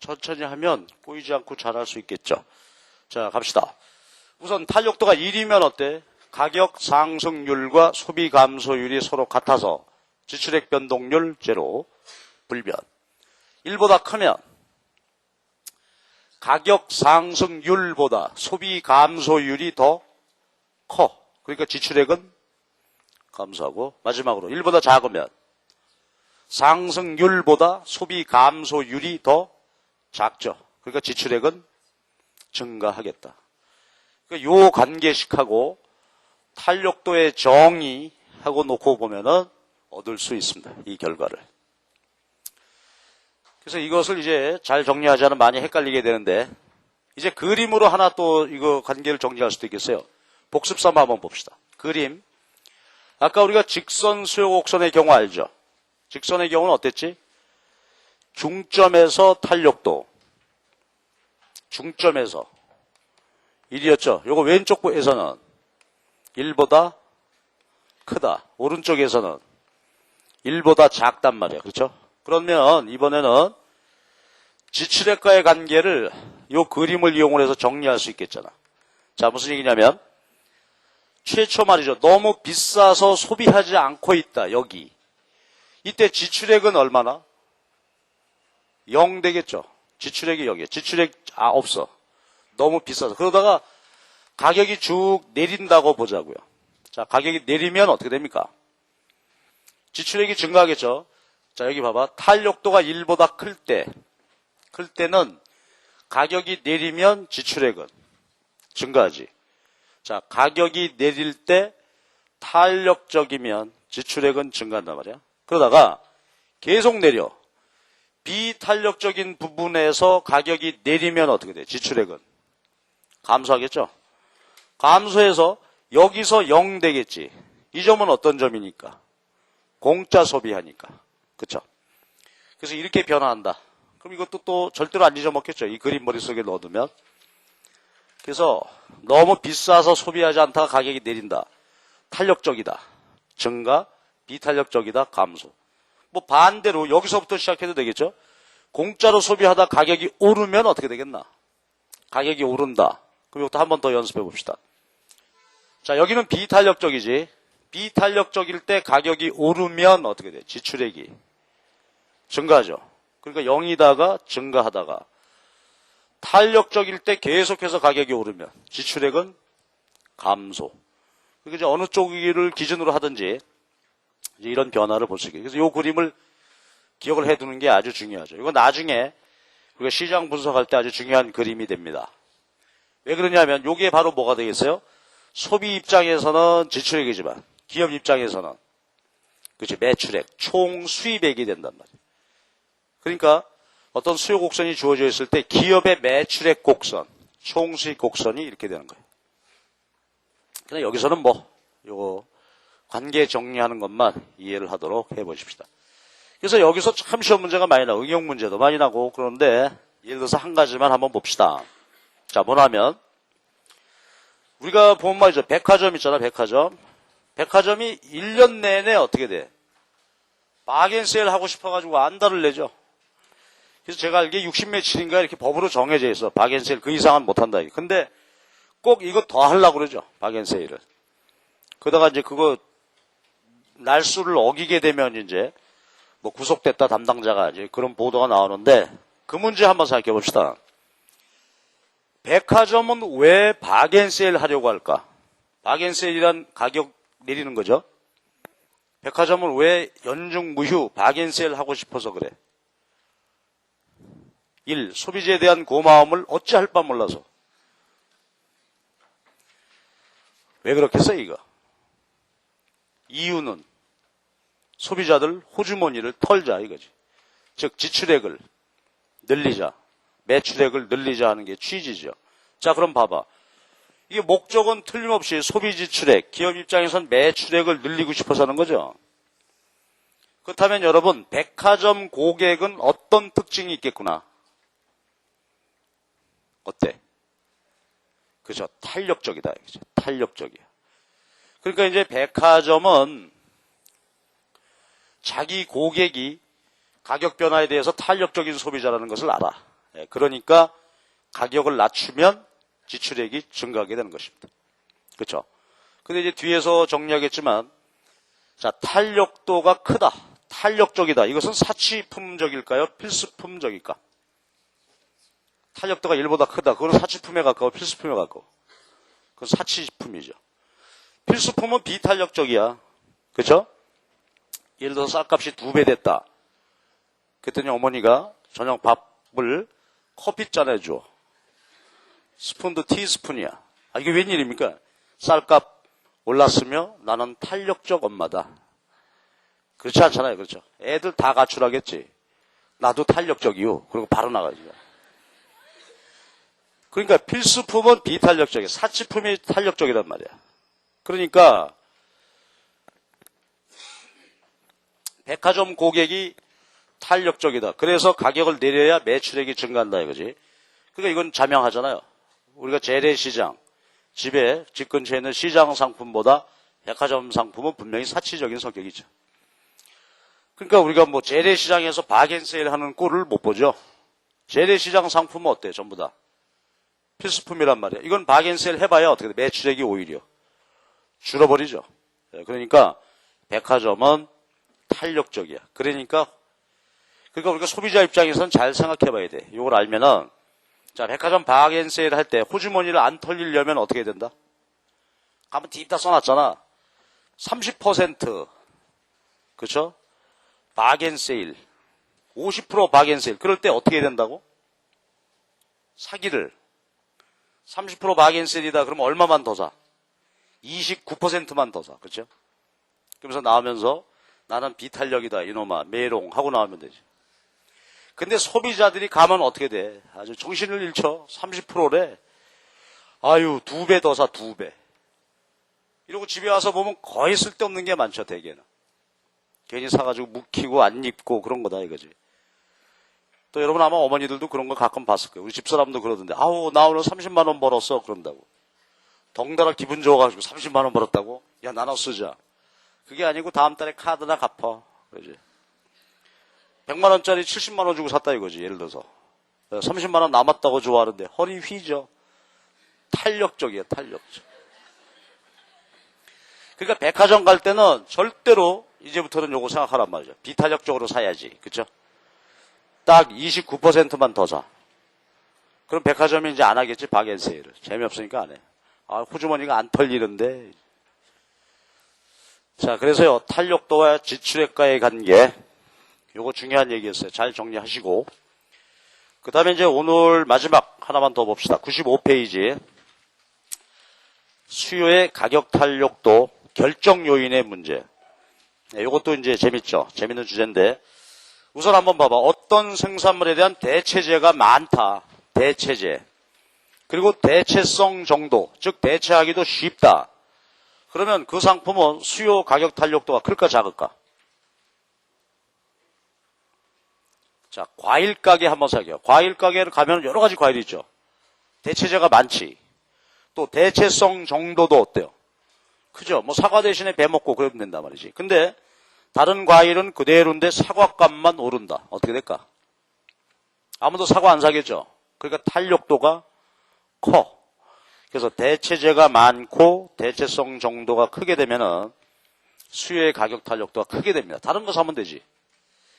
천천히 하면 꼬이지 않고 잘할 수 있겠죠. 자, 갑시다. 우선 탄력도가 1이면 어때? 가격 상승률과 소비 감소율이 서로 같아서 지출액 변동률 제로, 불변. 1보다 크면 가격 상승률보다 소비 감소율이 더 커. 그러니까 지출액은 감소하고, 마지막으로 1보다 작으면 상승률보다 소비 감소율이 더 작죠. 그러니까 지출액은 증가하겠다. 그러니까 요 관계식하고 탄력도의 정의하고 놓고 보면은 얻을 수 있습니다. 이 결과를. 그래서 이것을 이제 잘 정리하지 않으면 많이 헷갈리게 되는데, 이제 그림으로 하나 또 이거 관계를 정리할 수도 있겠어요. 복습삼아 한번 봅시다. 그림. 아까 우리가 직선 수요 곡선의 경우 알죠? 직선의 경우는 어땠지? 중점에서 탄력도. 중점에서 1이었죠. 요거 왼쪽에서는 1보다 크다. 오른쪽에서는 1보다 작단 말이에요. 그렇죠? 그러면 이번에는 지출액과의 관계를 요 그림을 이용해서 정리할 수 있겠잖아. 자, 무슨 얘기냐면 최초 말이죠. 너무 비싸서 소비하지 않고 있다. 여기. 이때 지출액은 얼마나? 0 되겠죠. 지출액이 0이에요. 지출액 없어. 너무 비싸서. 그러다가 가격이 쭉 내린다고 보자고요. 자, 가격이 내리면 어떻게 됩니까? 지출액이 증가하겠죠. 자, 여기 봐봐. 탄력도가 1보다 클 때는 가격이 내리면 지출액은 증가하지. 자, 가격이 내릴 때 탄력적이면 지출액은 증가한단 말이야. 그러다가 계속 내려. 비탄력적인 부분에서 가격이 내리면 어떻게 돼? 지출액은 감소하겠죠? 감소해서 여기서 0 되겠지. 이 점은 어떤 점이니까? 공짜 소비하니까. 그쵸? 그래서 이렇게 변화한다. 그럼 이것도 또 절대로 안 잊어먹겠죠. 이 그림 머릿속에 넣어두면. 그래서 너무 비싸서 소비하지 않다가 가격이 내린다. 탄력적이다. 증가, 비탄력적이다. 감소. 뭐 반대로 여기서부터 시작해도 되겠죠. 공짜로 소비하다 가격이 오르면 어떻게 되겠나? 가격이 오른다. 그럼 이것도 한 번 더 연습해 봅시다. 자, 여기는 비탄력적이지. 비탄력적일 때 가격이 오르면 어떻게 돼? 지출액이 증가하죠. 그러니까 0이다가 증가하다가 탄력적일 때 계속해서 가격이 오르면 지출액은 감소. 그러니까 이제 어느 쪽을 기준으로 하든지 이제 이런 변화를 볼 수 있게. 그래서 이 그림을 기억을 해두는 게 아주 중요하죠. 이거 나중에 우리가 시장 분석할 때 아주 중요한 그림이 됩니다. 왜 그러냐면 이게 바로 뭐가 되겠어요? 소비 입장에서는 지출액이지만 기업 입장에서는 그렇지 매출액, 총 수입액이 된단 말이에요. 그러니까 어떤 수요 곡선이 주어져 있을 때 기업의 매출액 곡선, 총 수익 곡선이 이렇게 되는 거예요. 근데 여기서는 뭐 요거 관계 정리하는 것만 이해를 하도록 해보십시다. 그래서 여기서 참 시험 문제가 많이 나고 응용 문제도 많이 나고 그런데 예를 들어서 한 가지만 한번 봅시다. 자, 뭐냐면 우리가 보면 말이죠. 백화점 있잖아, 백화점. 백화점이 1년 내내 어떻게 돼? 바겐세일 하고 싶어가지고 안달을 내죠. 그래서 제가 알기에 60매출인가 이렇게 법으로 정해져 있어. 바겐세일 그 이상은 못한다. 근데 꼭 이거 더 하려고 그러죠. 바겐세일을. 그러다가 이제 그거 날수를 어기게 되면 이제 뭐 구속됐다 담당자가 이제 그런 보도가 나오는데 그 문제 한번 생각해 봅시다. 백화점은 왜 바겐세일 하려고 할까? 바겐세일이란 가격 내리는 거죠. 백화점은 왜 연중 무휴 바겐세일 하고 싶어서 그래? 1. 소비자에 대한 고마움을 어찌할 바 몰라서. 왜 그렇겠어요, 이거? 이유는 소비자들 호주머니를 털자 이거지. 즉 지출액을 늘리자, 매출액을 늘리자 하는 게 취지죠. 자, 그럼 봐봐. 이게 목적은 틀림없이 소비 지출액, 기업 입장에선 매출액을 늘리고 싶어서 하는 거죠. 그렇다면 여러분, 백화점 고객은 어떤 특징이 있겠구나? 어때? 그죠? 탄력적이다. 그죠? 탄력적이야. 그러니까 이제 백화점은 자기 고객이 가격 변화에 대해서 탄력적인 소비자라는 것을 알아. 그러니까 가격을 낮추면 지출액이 증가하게 되는 것입니다. 그렇죠? 근데 이제 뒤에서 정리하겠지만, 자, 탄력도가 크다. 탄력적이다. 이것은 사치품적일까요? 필수품적일까? 탄력도가 1보다 크다. 그건 사치품에 가까워, 필수품에 가까워. 그건 사치품이죠. 필수품은 비탄력적이야. 그렇죠? 예를 들어서 쌀값이 2배 됐다. 그랬더니 어머니가 저녁 밥을 커피잔에 줘. 스푼도 티스푼이야. 아, 이게 웬일입니까? 쌀값 올랐으며 나는 탄력적 엄마다. 그렇지 않잖아요. 그렇죠? 애들 다 가출하겠지. 나도 탄력적이요. 그리고 바로 나가지. 그러니까 필수품은 비탄력적이야. 사치품이 탄력적이란 말이야. 그러니까 백화점 고객이 탄력적이다. 그래서 가격을 내려야 매출액이 증가한다 이거지. 그러니까 이건 자명하잖아요. 우리가 재래시장, 집 근처에 있는 시장 상품보다 백화점 상품은 분명히 사치적인 성격이죠. 그러니까 우리가 뭐 재래시장에서 바겐세일 하는 꼴을 못 보죠. 재래시장 상품은 어때요? 전부 다 필수품이란 말이에요. 이건 바겐세일 해봐야 어떻게 돼? 매출액이 오히려 줄어버리죠. 그러니까 백화점은 탄력적이야. 그러니까 우리가 소비자 입장에서는 잘 생각해 봐야 돼. 이걸 알면은, 자, 백화점 바겐세일 할 때 호주머니를 안 털리려면 어떻게 해야 된다? 가면 뒤집다 써놨잖아. 30%, 그쵸? 바겐세일. 50% 바겐세일. 그럴 때 어떻게 해야 된다고? 사기를. 30% 바겐세일이다. 그러면 얼마만 더 사? 29%만 더 사. 그렇죠? 그러면서 나오면서 나는 비탄력이다. 이놈아. 메롱 하고 나오면 되지. 근데 소비자들이 가면 어떻게 돼? 아주 정신을 잃죠. 30%래. 아유, 2배 더 사, 2배. 이러고 집에 와서 보면 거의 쓸데없는 게 많죠, 대개는. 괜히 사가지고 묵히고 안 입고 그런 거다, 이거지. 또 여러분 아마 어머니들도 그런 거 가끔 봤을 거예요. 우리 집사람도 그러던데, 아우, 나 오늘 30만 원 벌었어. 그런다고. 덩달아 기분 좋아가지고 30만 원 벌었다고? 야, 나눠 쓰자. 그게 아니고 다음 달에 카드나 갚아. 그러지. 100만 원짜리 70만 원 주고 샀다 이거지. 예를 들어서. 30만 원 남았다고 좋아하는데 허리 휘죠. 탄력적이에요. 탄력적. 그러니까 백화점 갈 때는 절대로 이제부터는 요거 생각하란 말이죠. 비탄력적으로 사야지. 그쵸? 딱 29%만 더 사. 그럼 백화점이 이제 안 하겠지. 박앤세일을. 재미없으니까 안 해. 아, 호주머니가 안 털리는데. 자, 그래서요. 탄력도와 지출액과의 관계. 요거 중요한 얘기였어요. 잘 정리하시고. 그 다음에 이제 오늘 마지막 하나만 더 봅시다. 95페이지. 수요의 가격 탄력도 결정 요인의 문제. 네, 요것도 이제 재밌죠. 재밌는 주제인데. 우선 한번 봐봐. 어떤 생산물에 대한 대체재가 많다. 대체재. 그리고 대체성 정도. 즉 대체하기도 쉽다. 그러면 그 상품은 수요 가격 탄력도가 클까 작을까? 자, 과일 가게 한번 생각해요. 과일 가게를 가면 여러 가지 과일이 있죠. 대체재가 많지. 또 대체성 정도도 어때요? 크죠? 뭐 사과 대신에 배 먹고 그러면 된단 말이지. 근데 다른 과일은 그대로인데 사과값만 오른다. 어떻게 될까? 아무도 사과 안 사겠죠? 그러니까 탄력도가 커. 그래서 대체재가 많고 대체성 정도가 크게 되면은 수요의 가격 탄력도가 크게 됩니다. 다른 거 사면 되지.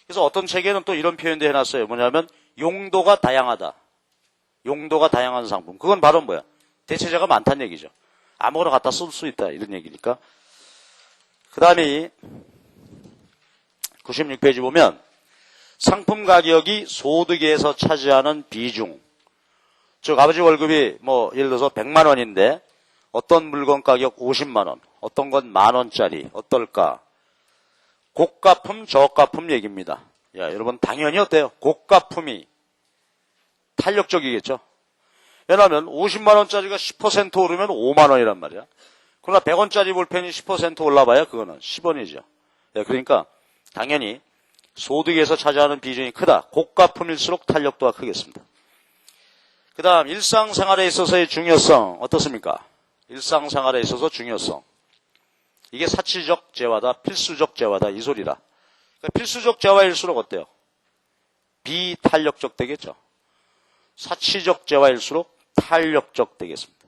그래서 어떤 책에는 또 이런 표현도 해놨어요. 뭐냐면 용도가 다양하다. 용도가 다양한 상품. 그건 바로 뭐야? 대체재가 많다는 얘기죠. 아무거나 갖다 쓸 수 있다. 이런 얘기니까. 그 다음에 96페이지 보면 상품 가격이 소득에서 차지하는 비중. 즉 아버지 월급이 뭐 예를 들어서 100만 원인데 어떤 물건 가격 50만 원, 어떤 건 10,000원짜리 어떨까? 고가품, 저가품 얘기입니다. 야, 여러분 당연히 어때요? 고가품이 탄력적이겠죠? 왜냐하면 50만 원짜리가 10% 오르면 5만 원이란 말이야. 그러나 100원짜리 볼펜이 10% 올라봐야 그거는 10원이죠. 예, 그러니까 당연히 소득에서 차지하는 비중이 크다. 고가품일수록 탄력도가 크겠습니다. 그 다음 일상생활에 있어서의 중요성 어떻습니까? 일상생활에 있어서 중요성. 이게 사치적 재화다, 필수적 재화다 이 소리라. 그러니까 필수적 재화일수록 어때요? 비탄력적 되겠죠. 사치적 재화일수록 탄력적 되겠습니다.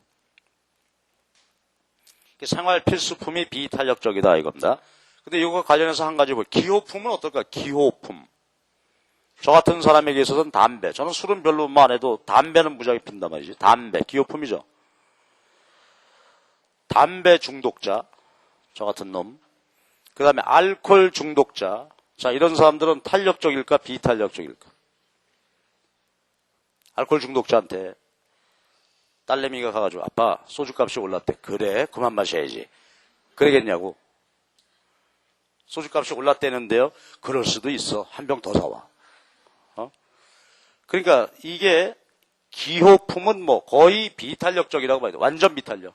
생활 필수품이 비탄력적이다 이겁니다. 근데 이거 관련해서 한 가지 기호품은 어떨까? 기호품. 저 같은 사람에게 있어서는 담배. 저는 술은 별로 안 해도 담배는 무지하게 핀단 말이지. 담배, 기호품이죠. 담배 중독자, 저 같은 놈. 그 다음에 알코올 중독자. 자, 이런 사람들은 탄력적일까, 비탄력적일까? 알코올 중독자한테 딸내미가 가가지고 아빠 소주값이 올랐대. 그래, 그만 마셔야지. 그러겠냐고. 소주값이 올랐대는데요. 그럴 수도 있어. 한 병 더 사와. 그러니까 이게 기호품은 뭐 거의 비탄력적이라고 봐야 돼. 완전 비탄력.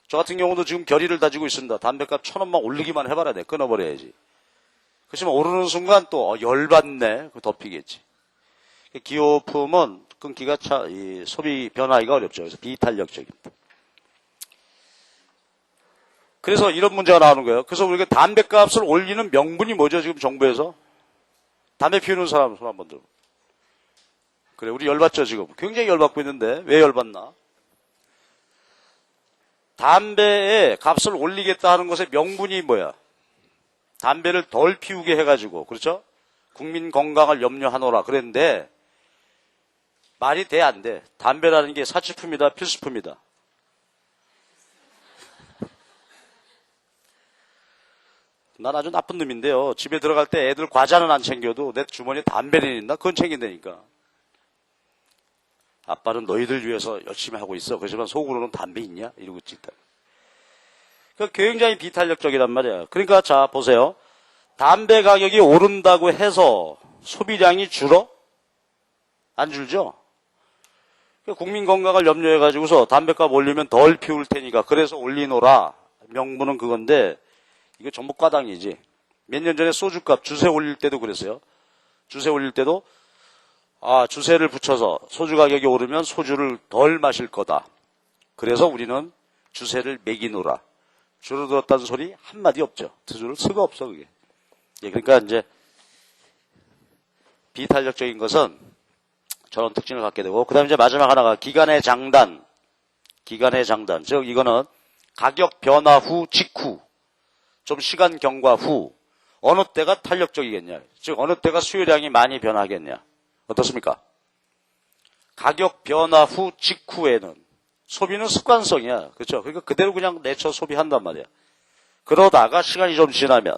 저 같은 경우도 지금 결의를 다지고 있습니다. 담배값 1,000원만 올리기만 해봐라. 내 끊어버려야지. 그렇지만 오르는 순간 또 열받네. 그 덮이겠지. 기호품은 끊기가 이 소비 변화하기가 어렵죠. 그래서 비탄력적입니다. 그래서 이런 문제가 나오는 거예요. 그래서 우리가 담배값을 올리는 명분이 뭐죠? 지금 정부에서? 담배 피우는 사람 손 한번 들어. 그래, 우리 열받죠, 지금. 굉장히 열받고 있는데, 왜 열받나? 담배의 값을 올리겠다 하는 것의 명분이 뭐야? 담배를 덜 피우게 해가지고, 그렇죠? 국민 건강을 염려하노라 그랬는데, 말이 돼, 안 돼? 담배라는 게 사치품이다, 필수품이다. 난 아주 나쁜 놈인데요. 집에 들어갈 때 애들 과자는 안 챙겨도 내 주머니에 담배는 있나? 그건 챙긴다니까. 아빠는 너희들 위해서 열심히 하고 있어. 그렇지만 속으로는 담배 있냐? 이러고 있다. 그 굉장히 비탄력적이란 말이야. 그러니까 자 보세요. 담배 가격이 오른다고 해서 소비량이 줄어? 안 줄죠? 국민 건강을 염려해가지고서 담배값 올리면 덜 피울 테니까 그래서 올리노라. 명분은 그건데 이거 전부 과당이지. 몇 년 전에 소주값 주세 올릴 때도 그랬어요. 주세 올릴 때도 주세를 붙여서 소주 가격이 오르면 소주를 덜 마실 거다. 그래서 우리는 주세를 매기노라. 줄어들었다는 소리 한마디 없죠. 들을 수가 없어, 그게. 예, 그러니까 이제 비탄력적인 것은 저런 특징을 갖게 되고, 그 다음에 이제 마지막 하나가 기간의 장단. 기간의 장단. 즉, 이거는 가격 변화 후, 직후. 좀 시간 경과 후. 어느 때가 탄력적이겠냐. 즉, 어느 때가 수요량이 많이 변하겠냐. 어떻습니까? 가격 변화 후, 직후에는 소비는 습관성이야. 그렇죠? 그러니까 그대로 그냥 내쳐 소비한단 말이야. 그러다가 시간이 좀 지나면,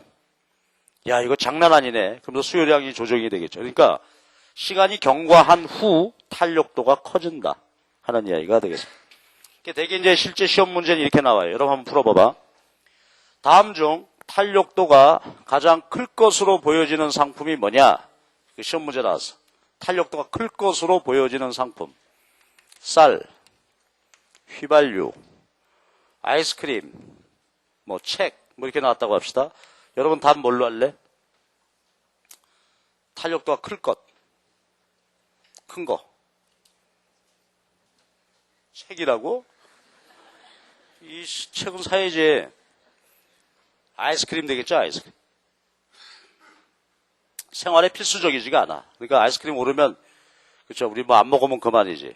야, 이거 장난 아니네. 그러면서 수요량이 조정이 되겠죠. 그러니까 시간이 경과한 후 탄력도가 커진다 하는 이야기가 되겠습니다. 대개 이제 실제 시험 문제는 이렇게 나와요. 여러분 한번 풀어봐봐. 다음 중 탄력도가 가장 클 것으로 보여지는 상품이 뭐냐? 시험 문제 나왔어. 탄력도가 클 것으로 보여지는 상품. 쌀, 휘발유, 아이스크림, 책, 이렇게 나왔다고 합시다. 여러분 답 뭘로 할래? 탄력도가 클 것. 큰 거. 책이라고? 이 책은 사야지. 아이스크림 되겠죠, 아이스크림. 생활에 필수적이지가 않아. 그러니까 아이스크림 오르면, 그쵸, 우리 안 먹으면 그만이지.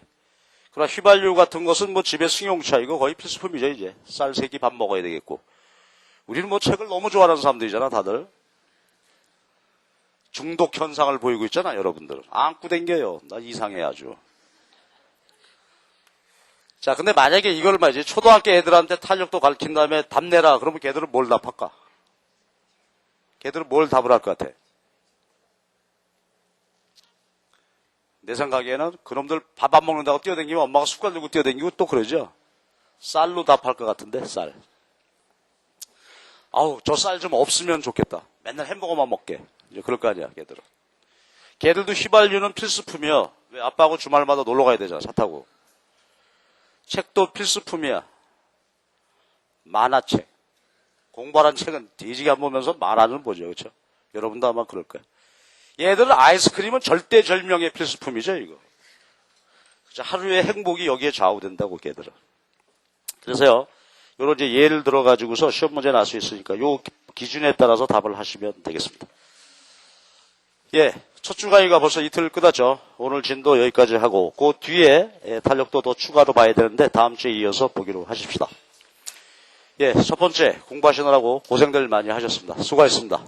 그러나 휘발유 같은 것은 집에 승용차, 이거 거의 필수품이죠, 이제. 쌀 3끼 밥 먹어야 되겠고. 우리는 책을 너무 좋아하는 사람들이잖아, 다들. 중독 현상을 보이고 있잖아, 여러분들. 안고 댕겨요. 나 이상해, 아주. 자, 근데 만약에 이걸 말이지, 초등학교 애들한테 탄력도 가르친 다음에 답 내라. 그러면 걔들은 뭘 답할까? 걔들은 뭘 답을 할 것 같아? 내 생각에는 그놈들 밥 안 먹는다고 뛰어다니면 엄마가 숟갈 들고 뛰어다니고 또 그러죠? 쌀로 답할 것 같은데, 쌀. 아우, 저 쌀 좀 없으면 좋겠다. 맨날 햄버거만 먹게. 이제 그럴 거 아니야, 걔들은. 걔들도 휘발유는 필수품이야. 왜 아빠하고 주말마다 놀러 가야 되잖아, 차 타고. 책도 필수품이야. 만화책. 공부하라는 책은 뒤지게 안 보면서 만화는 보죠, 그렇죠? 여러분도 아마 그럴 거야. 얘들은 아이스크림은 절대절명의 필수품이죠, 이거. 그렇죠? 하루의 행복이 여기에 좌우된다고, 걔들은. 그래서요, 요런 이제 예를 들어가지고서 시험 문제 날 수 있으니까 요 기준에 따라서 답을 하시면 되겠습니다. 예, 첫 주 강의가 벌써 이틀 끝났죠. 오늘 진도 여기까지 하고 그 뒤에 탄력도 더 추가로 봐야 되는데 다음 주에 이어서 보기로 하십시다. 예, 첫 번째 공부하시느라고 고생들 많이 하셨습니다. 수고하셨습니다.